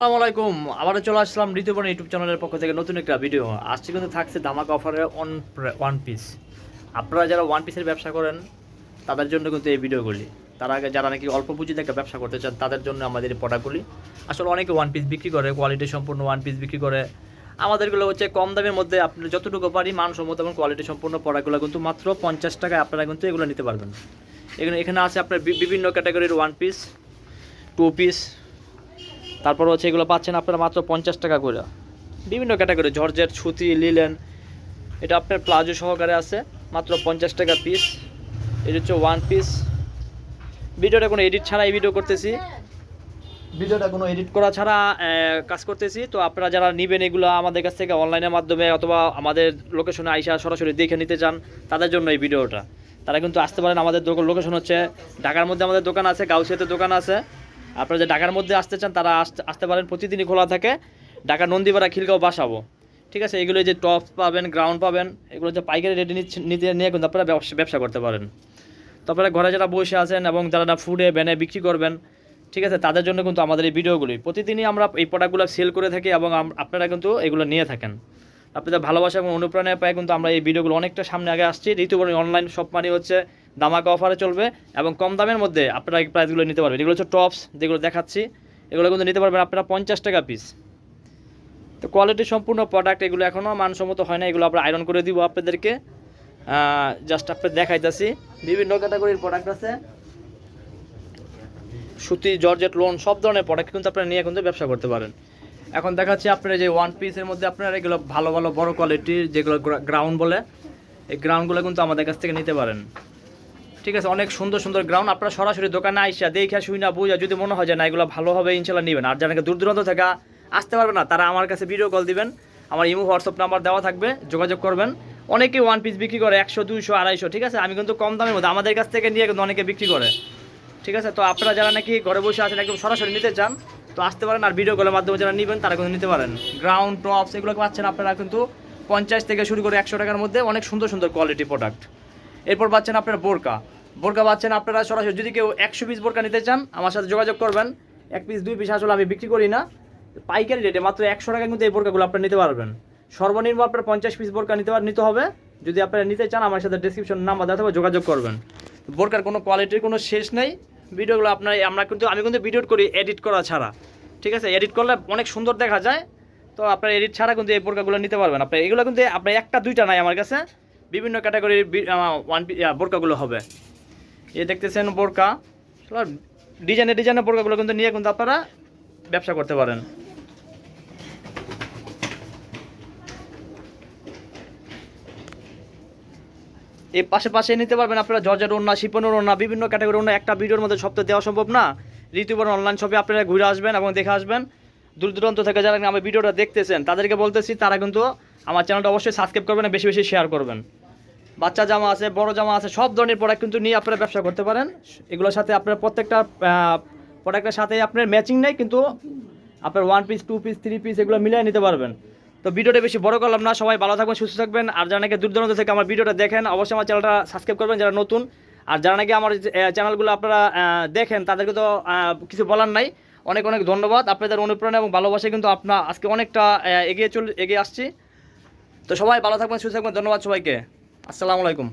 আসসালামু আলাইকুম। আবারও চলে আসলাম ঋতুপর্ণ ইউটিউব চ্যানেলের পক্ষ থেকে নতুন একটা ভিডিও। আজকে কিন্তু থাকছে ধামাকা অফারে ওয়ান পিস। আপনারা যারা ওয়ান পিসের ব্যবসা করেন তাদের জন্য কিন্তু এই ভিডিওগুলি। তার আগে যারা নাকি অল্প পুঁজিতে একটা ব্যবসা করতে চান তাদের জন্য আমাদের এই প্রোডাক্টগুলি। আসলে অনেকে ওয়ান পিস বিক্রি করে, কোয়ালিটি সম্পূর্ণ ওয়ান পিস বিক্রি করে। আমাদেরগুলো হচ্ছে কম দামের মধ্যে আপনি যতটুকু পারি মানসম্মত এবং কোয়ালিটি সম্পূর্ণ প্রোডাক্টগুলো কিন্তু মাত্র 50 টাকায় আপনারা কিন্তু এগুলো নিতে পারবেন। এখানে আছে আপনার বিভিন্ন ক্যাটাগরির ওয়ান পিস, টু পিস, তারপর হচ্ছে এগুলো পাচ্ছেন আপনারা মাত্র 50 টাকা করে। বিভিন্ন ক্যাটাগরি জর্জেট, সুতি, লিলেন, এটা আপনার প্লাজো সহকারে আছে মাত্র 50 টাকা পিস। এটা হচ্ছে ওয়ান পিস। ভিডিওটা কোনো এডিট ছাড়া এই ভিডিও করতেছি, ভিডিওটা কোনো এডিট করা ছাড়া কাজ করতেছি। তো আপনারা যারা নেবেন এগুলো আমাদের কাছ থেকে অনলাইনের মাধ্যমে অথবা আমাদের লোকেশনে আইসা সরাসরি দেখে নিতে চান তাদের জন্য এই ভিডিওটা। তারা কিন্তু আসতে পারেন। আমাদের লোকেশন হচ্ছে ঢাকার মধ্যে আমাদের দোকান আছে, গাউসিয়াতে দোকান আছে। আপনারা যে ঢাকার মধ্যে আসতে চান তারা আসতে পারেন, প্রতিদিনই খোলা থাকে। ঢাকা নন্দীপাড়া, খিলগাঁও বাসাবো, ঠিক আছে। এগুলো যে টপস পাবেন, গ্রাউন্ড পাবেন, এগুলো যে পাইকারি রেটে নিয়ে কিন্তু আপনারা ব্যবসা করতে পারেন। তো আপনারা ঘরে যারা বসে আছেন এবং যারা না ফুডে ভ্যানে বিক্রি করবেন, ঠিক আছে, তাদের জন্য কিন্তু আমাদের এই ভিডিওগুলি প্রতিদিনই আমরা এই প্রোডাক্টগুলো সেল করে থাকি এবং আপনারা কিন্তু এগুলো নিয়ে থাকেন। আপনাদের ভালোবাসা এবং অনুপ্রেরণা পায় কিন্তু আমরা এই ভিডিওগুলো অনেকটা সামনে আগে আসছি। ঋতুপর্ণ অনলাইন শপ মানে হচ্ছে ধামাকা অফারে চলবে এবং কম দামের মধ্যে আপনারা এই প্রাইসগুলো নিতে পারবেন। এগুলো হচ্ছে টপস যেগুলো দেখাচ্ছি, এগুলো কিন্তু নিতে পারবেন আপনারা 50 টাকা পিস। তো কোয়ালিটি সম্পূর্ণ প্রোডাক্ট, এগুলো এখনও মানসম্মত হয় না। এগুলো আমরা আয়রন করে দিব আপনাদেরকে, জাস্ট আপনাদের দেখাইতেছি। বিভিন্ন ক্যাটাগরির প্রোডাক্ট আছে, সুতি, জর্জেট, লোন, সব ধরনের প্রোডাক্ট কিন্তু আপনারা নিয়ে কিন্তু ব্যবসা করতে পারেন। এখন দেখাচ্ছি আপনারা যে ওয়ান পিসের মধ্যে আপনারা এগুলো ভালো ভালো বড় কোয়ালিটির যেগুলো গ্রাউন্ড বলে, এই গ্রাউন্ডগুলো কিন্তু আমাদের কাছ থেকে নিতে পারেন, ঠিক আছে। অনেক সুন্দর সুন্দর গ্রাউন্ড আপনারা সরাসরি দোকানে আইসা দেখে শুই না বুঝা যদি মনে হয় যে না এগুলো ভালো হবে ইনশাল্লাহ নেবেন। আর যারা দূর দূরান্ত থেকে আসতে পারবে না তারা আমার কাছে ভিডিও কল দিবেন, আমার ইমো হোয়াটসঅ্যাপ নাম্বার দেওয়া থাকবে, যোগাযোগ করবেন। অনেকে ওয়ান পিস বিক্রি করে 100, 200, 250, ঠিক আছে। আমি কিন্তু কম দামের মধ্যে আমাদের কাছ থেকে নিয়ে কিন্তু অনেকে বিক্রি করে, ঠিক আছে। তো আপনারা যারা নাকি ঘরে বসে আছেন একদম সরাসরি নিতে চান তো আসতে পারেন। আর ভিডিও কলের মাধ্যমে যারা নেবেন তারা কিন্তু নিতে পারেন। গ্রাউন্ড, টপস এগুলো পাচ্ছেন আপনারা কিন্তু 50 থেকে শুরু করে 100 টাকার মধ্যে অনেক সুন্দর সুন্দর কোয়ালিটি প্রোডাক্ট। এরপর পাচ্ছেন আপনারা বোরকা পাচ্ছেন আপনারা সরাসরি। যদি কেউ 100 পিস বোরকা নিতে চান আমার সাথে যোগাযোগ করবেন। 1 পিস 2 পিস আসলে আমি বিক্রি করি না, পাইকারি রেটে মাত্র 100 টাকার মধ্যে এই বোরকাগুলো আপনারা নিতে পারবেন। সর্বনিম্ন আপনার 50 পিস বোরকা নিতে হবে। যদি আপনারা নিতে চান আমার সাথে ডেসক্রিপশন নাম্বার দেওয়া থাকবে, যোগাযোগ করবেন। বোরকার কোনো কোয়ালিটির কোনো শেষ নেই। ভিডিওগুলো আমি কিন্তু ভিডিও করি এডিট করা ছাড়া, ঠিক আছে। এডিট করলে অনেক সুন্দর দেখা যায়। তো আপনার এডিট ছাড়া কিন্তু এই বোরকাগুলো নিতে পারবেন। আপনার এগুলো কিন্তু আপনার একটা দুইটা নাই, আমার কাছে বিভিন্ন ক্যাটাগরির বোরকাগুলো হবে। দেখতেছেন বোরকা, ডিজাইনের বোরকাগুলো কিন্তু নিয়ে কিন্তু আপনারা ব্যবসা করতে পারেন। এই পাশে নিতে পারবেন আপনারা জর্জেট ওড়না, শিপনের ওড়না, বিভিন্ন ক্যাটাগরি ওড়না। একটা ভিডিওর মধ্যে সব তো দেওয়া সম্ভব না। ঋতুপর্ণ অনলাইন শপে আপনারা ঘুরে আসবেন এবং দেখে আসবেন। দূর দূরান্ত থেকে যারা আমার ভিডিওটা দেখতেছেন তাদেরকে বলতেছি তারা কিন্তু আমার চ্যানেলটা অবশ্যই সাবস্ক্রাইব করবেন, বেশি বেশি শেয়ার করবেন। বাচ্চা জামা আছে, বড় জামা আছে, সব ধরনের প্রোডাক্ট কিন্তু নিয়ে আপনারা ব্যবসা করতে পারেন। এগুলোর সাথে আপনার প্রত্যেকটা প্রোডাক্টের সাথে আপনার ম্যাচিং নেই, কিন্তু আপনার 1 পিস, 2 পিস, 3 পিস এগুলো মিলিয়ে নিতে পারবেন। তো ভিডিওটা বেশি বড় করলাম না, সবাই ভালো থাকবেন, সুস্থ থাকবেন। আর যারা নাকি দূর দূরান্ত থেকে আমার ভিডিওটা দেখেন অবশ্যই আমার চ্যানেলটা সাবস্ক্রাইব করবেন যারা নতুন। আর যারা নাকি আমার চ্যানেলগুলো আপনারা দেখেন তাদেরকে তো কিছু বলার নাই। অনেক অনেক ধন্যবাদ। আপনাদের অনুপ্রেরণা এবং ভালোবাসা কিন্তু আপনার আজকে অনেকটা এগিয়ে আসছি। তো সবাই ভালো থাকবেন, সুস্থ থাকবেন। ধন্যবাদ সবাইকে। আসসালামু আলাইকুম।